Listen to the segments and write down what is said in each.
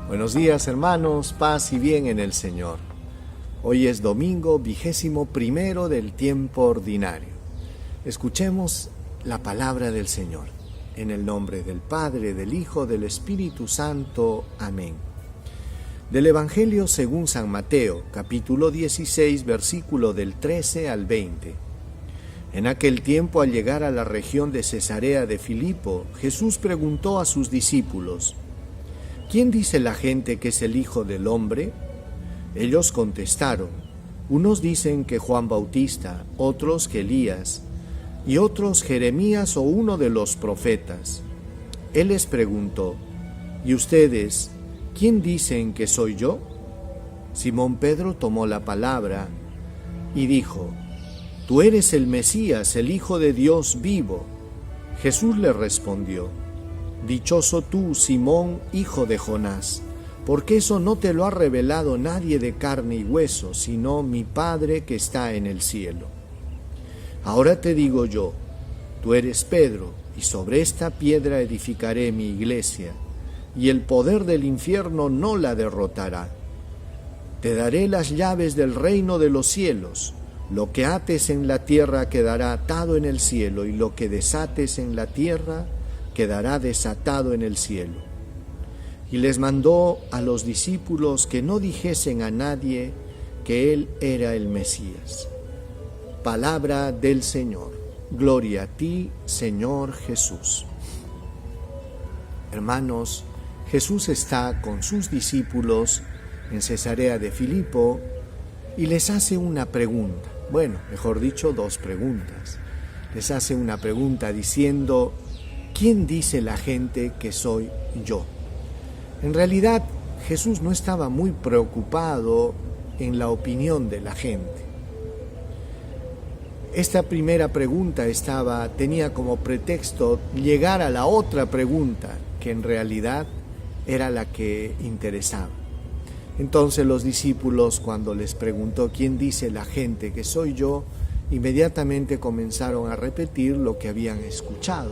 Buenos días, hermanos, paz y bien en el Señor. Hoy es domingo 21 del tiempo ordinario. Escuchemos la palabra del Señor. En el nombre del Padre, del Hijo, del Espíritu Santo. Amén. Del Evangelio según San Mateo, capítulo 16, versículo del 13 al 20. En aquel tiempo, al llegar a la región de Cesarea de Filipo, Jesús preguntó a sus discípulos: ¿Quién dice la gente que es el Hijo del Hombre? Ellos contestaron: unos dicen que Juan Bautista, otros que Elías, y otros Jeremías o uno de los profetas. Él les preguntó: ¿y ustedes, quién dicen que soy yo? Simón Pedro tomó la palabra y dijo: Tú eres el Mesías, el Hijo de Dios vivo. Jesús le respondió: Dichoso tú, Simón, hijo de Jonás, porque eso no te lo ha revelado nadie de carne y hueso, sino mi Padre que está en el cielo. Ahora te digo yo, tú eres Pedro, y sobre esta piedra edificaré mi iglesia, y el poder del infierno no la derrotará. Te daré las llaves del reino de los cielos. Lo que ates en la tierra quedará atado en el cielo, y lo que desates en la tierra quedará desatado en el cielo. Y les mandó a los discípulos que no dijesen a nadie que él era el Mesías. Palabra del Señor. Gloria a ti, Señor Jesús. Hermanos, Jesús está con sus discípulos en Cesarea de Filipo y les hace una pregunta. Bueno, mejor dicho, dos preguntas. Les hace una pregunta diciendo: ¿quién dice la gente que soy yo? En realidad, Jesús no estaba muy preocupado en la opinión de la gente. Esta primera pregunta tenía como pretexto llegar a la otra pregunta, que en realidad era la que interesaba. Entonces los discípulos, cuando les preguntó ¿quién dice la gente que soy yo?, inmediatamente comenzaron a repetir lo que habían escuchado,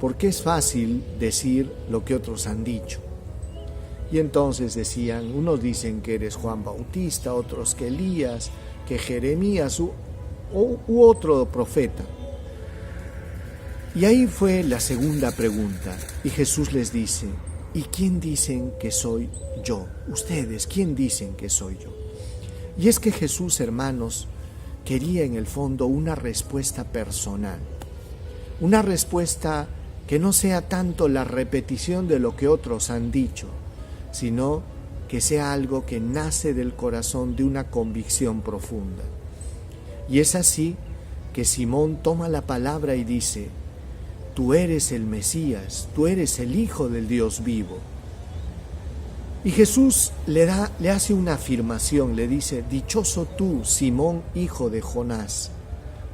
porque es fácil decir lo que otros han dicho. Y entonces decían, unos dicen que eres Juan Bautista, otros que Elías, que Jeremías u otro profeta. Y ahí fue la segunda pregunta, y Jesús les dice: ¿y quién dicen que soy yo? Ustedes, ¿quién dicen que soy yo? Y es que Jesús, hermanos, quería en el fondo una respuesta personal, una respuesta que no sea tanto la repetición de lo que otros han dicho, sino que sea algo que nace del corazón de una convicción profunda. Y es así que Simón toma la palabra y dice: tú eres el Mesías, tú eres el Hijo del Dios vivo. Y Jesús le hace una afirmación, le dice: dichoso tú, Simón, hijo de Jonás,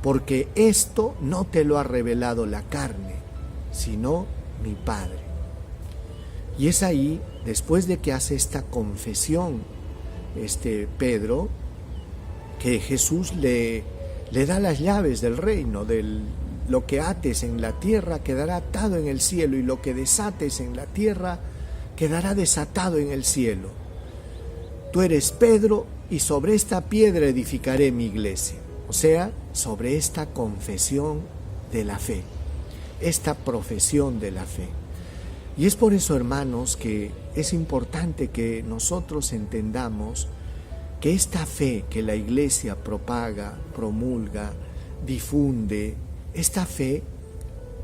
porque esto no te lo ha revelado la carne, sino mi Padre. Y es ahí, después de que hace esta confesión Pedro, que Jesús le da las llaves del reino, lo que ates en la tierra quedará atado en el cielo, y lo que desates en la tierra quedará desatado en el cielo. Tú eres Pedro, y sobre esta piedra edificaré mi iglesia. O sea, sobre esta confesión de la fe, esta profesión de la fe. Y es por eso, hermanos, que es importante que nosotros entendamos que esta fe que la iglesia propaga, promulga, difunde, esta fe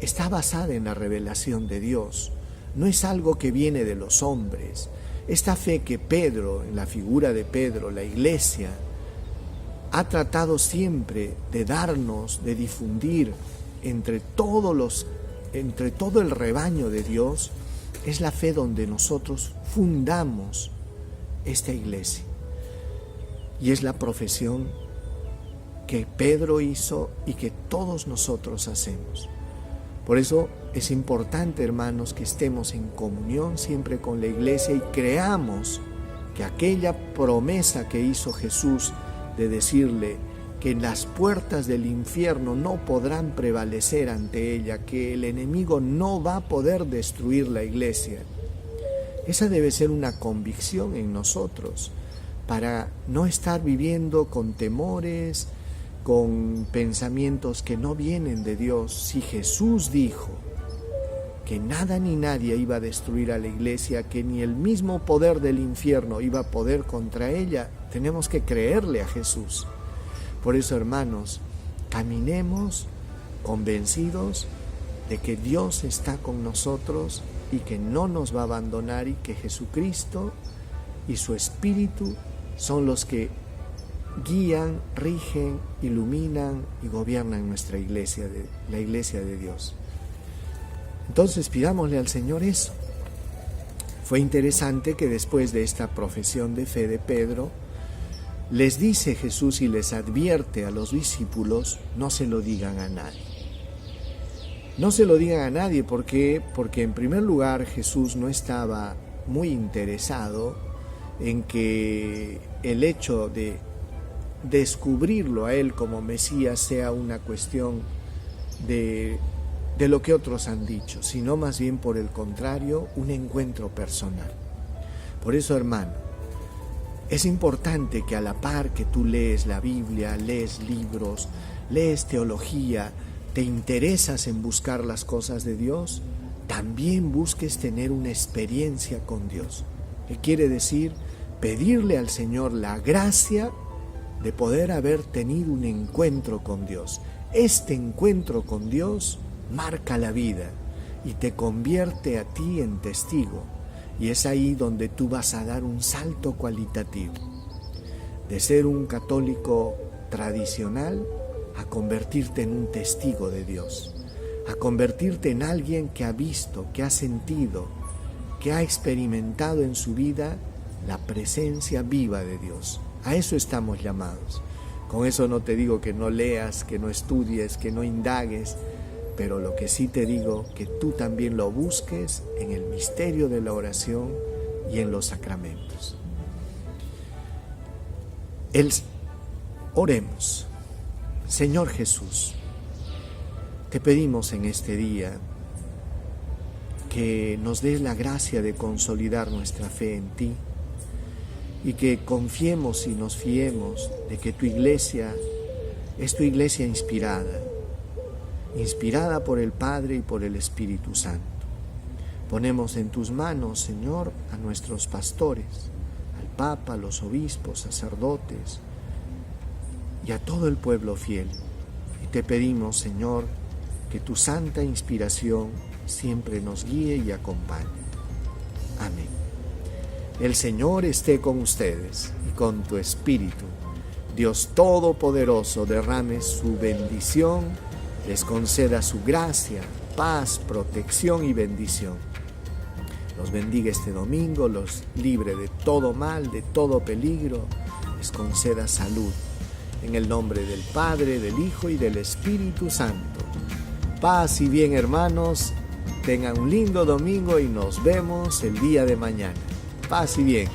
está basada en la revelación de Dios. No es algo que viene de los hombres. Esta fe que Pedro, en la figura de Pedro, la iglesia, ha tratado siempre de darnos, de difundir entre todo el rebaño de Dios, es la fe donde nosotros fundamos esta iglesia. Y es la profesión que Pedro hizo y que todos nosotros hacemos. Por eso es importante, hermanos, que estemos en comunión siempre con la iglesia y creamos que aquella promesa que hizo Jesús de decirle que las puertas del infierno no podrán prevalecer ante ella, que el enemigo no va a poder destruir la iglesia, Esa debe ser una convicción en nosotros para no estar viviendo con temores, con pensamientos que no vienen de Dios. Si Jesús dijo que nada ni nadie iba a destruir a la iglesia, que ni el mismo poder del infierno iba a poder contra ella, tenemos que creerle a Jesús. Por eso, hermanos, caminemos convencidos de que Dios está con nosotros y que no nos va a abandonar, y que Jesucristo y su Espíritu son los que guían, rigen, iluminan y gobiernan nuestra iglesia, la iglesia de Dios. Entonces pidámosle al Señor eso. Fue interesante que después de esta profesión de fe de Pedro, les dice Jesús y les advierte a los discípulos: no se lo digan a nadie. No se lo digan a nadie, ¿por qué? Porque en primer lugar Jesús no estaba muy interesado en que el hecho de descubrirlo a Él como Mesías sea una cuestión de lo que otros han dicho, sino más bien por el contrario, un encuentro personal. Por eso, hermano, es importante que a la par que tú lees la Biblia, lees libros, lees teología, te interesas en buscar las cosas de Dios, también busques tener una experiencia con Dios. ¿Qué quiere decir? Pedirle al Señor la gracia de poder haber tenido un encuentro con Dios. Este encuentro con Dios marca la vida y te convierte a ti en testigo. Y es ahí donde tú vas a dar un salto cualitativo. De ser un católico tradicional a convertirte en un testigo de Dios. A convertirte en alguien que ha visto, que ha sentido, que ha experimentado en su vida la presencia viva de Dios. A eso estamos llamados. Con eso no te digo que no leas, que no estudies, que no indagues, pero lo que sí te digo, que tú también lo busques en el misterio de la oración y en los sacramentos. Oremos. Señor Jesús, te pedimos en este día que nos des la gracia de consolidar nuestra fe en ti y que confiemos y nos fiemos de que tu iglesia es tu iglesia inspirada por el Padre y por el Espíritu Santo. Ponemos en tus manos, Señor, a nuestros pastores, al Papa, a los obispos, sacerdotes y a todo el pueblo fiel. Y te pedimos, Señor, que tu santa inspiración siempre nos guíe y acompañe. Amén. El Señor esté con ustedes y con tu espíritu. Dios Todopoderoso derrame su bendición, les conceda su gracia, paz, protección y bendición. Los bendiga este domingo, los libre de todo mal, de todo peligro, les conceda salud. En el nombre del Padre, del Hijo y del Espíritu Santo. Paz y bien, hermanos. Tengan un lindo domingo y nos vemos el día de mañana. Paz y bien.